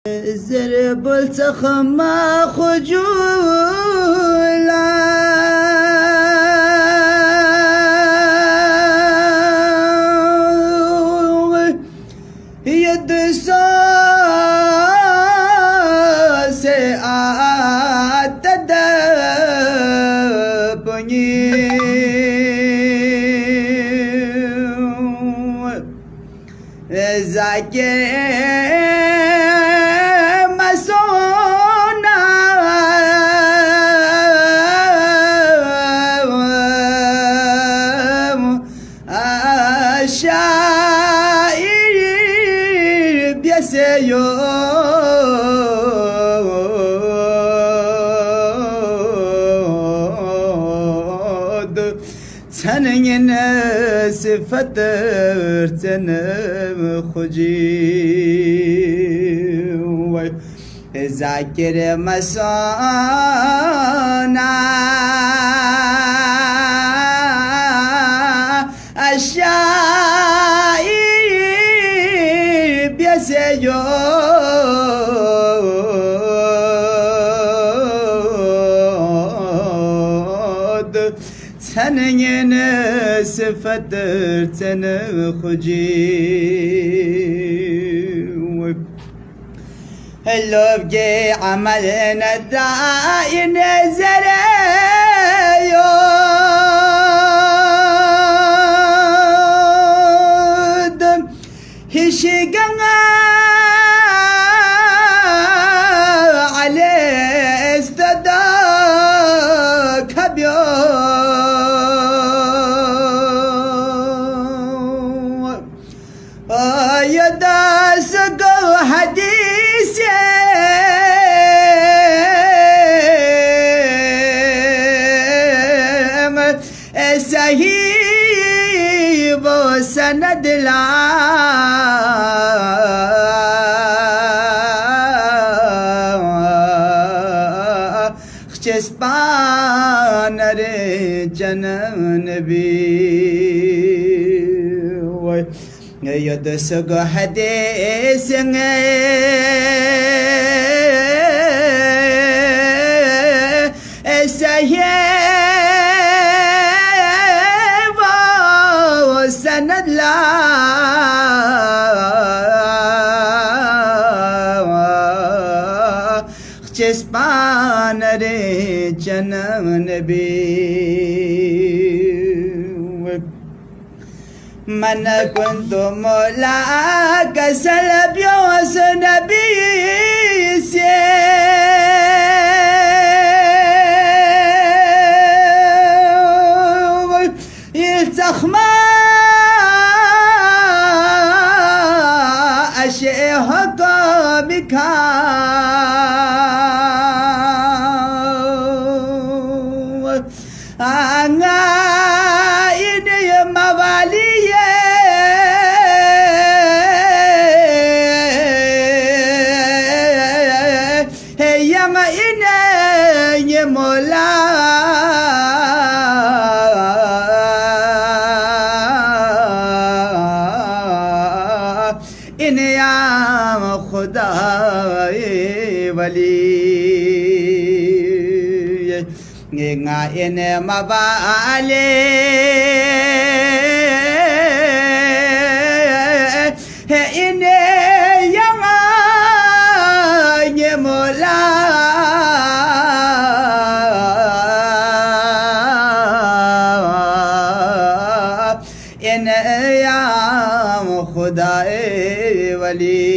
زرب التخمى خجولا يد ساعة تدبني زكي شاعر بيسيود تنين سفتر تنم خجي ذاكر مسانا الشاعر بيسيود تنين سفتر تنخجي اللوبجي عملنا داين زريود هشيقنا عليه استداك بيو يدا سقو حديثي سهيب سند لا خشسبان رجنن بي يدسق حديث سهيب سند لا خشسبان رجنن بي من كنت مولاك سلب يوس نبي يلتخما أشيهك بك أنا إني موالي يما إني مولا إني يا خداي ولي nga ene mabale he ine yama nyemola ene ya khudae wali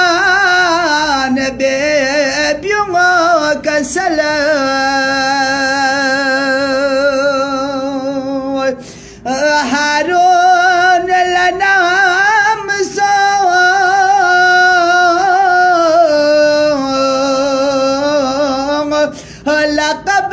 والتخمان بيوم كسلا هارون لنا لقب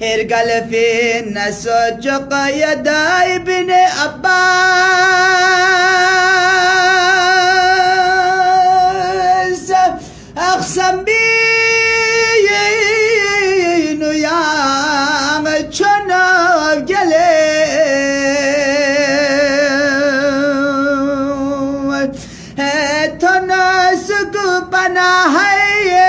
Ergal fin nasojok yaday bin Abbas Aksam binu yang çanav gele Tonasuk panahaye